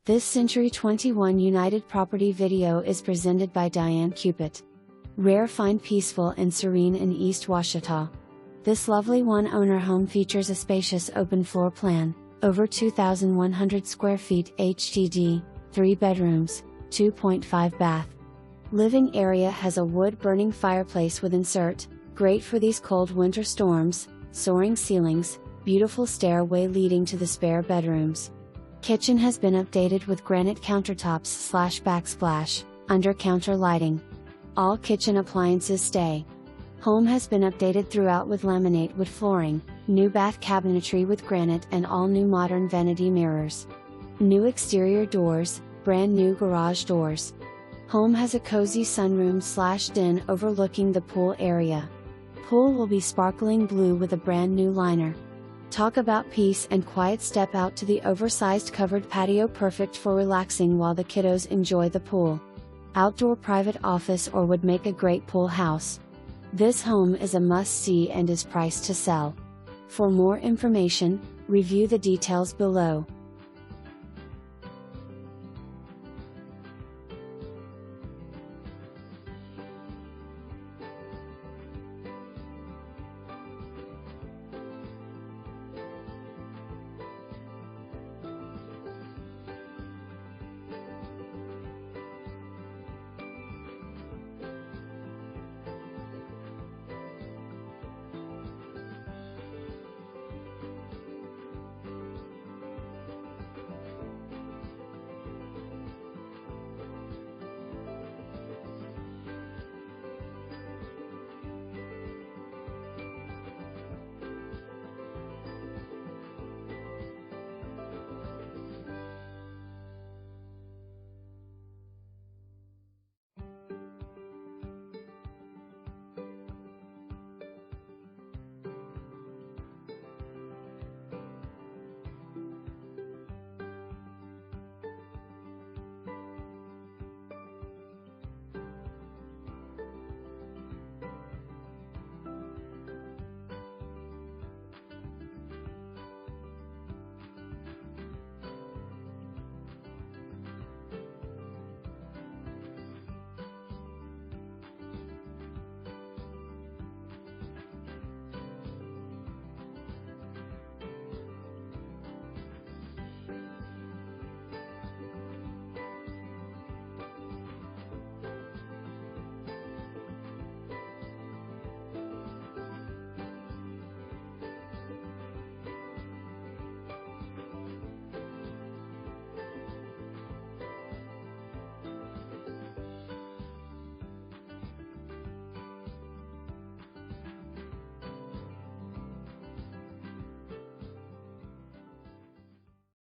This Century 21 United Property video is presented by Diane Cupid. Rare Find Peaceful and Serene in East Ouachita. This lovely one-owner home features a spacious open floor plan, over 2,100 square feet HDD, 3 bedrooms, 2.5 bath. Living area has a wood-burning fireplace with insert, great for these cold winter storms, soaring ceilings, beautiful stairway leading to the spare bedrooms. Kitchen has been updated with granite countertops / backsplash, under-counter lighting. All kitchen appliances stay. Home has been updated throughout with laminate wood flooring, new bath cabinetry with granite and all new modern vanity mirrors. New exterior doors, brand new garage doors. Home has a cozy sunroom / den overlooking the pool area. Pool will be sparkling blue with a brand new liner. Talk about peace and quiet. Step out to the oversized covered patio, perfect for relaxing while the kiddos enjoy the pool. Outdoor private office or would make a great pool house. This home is a must-see and is priced to sell. For more information, review the details below.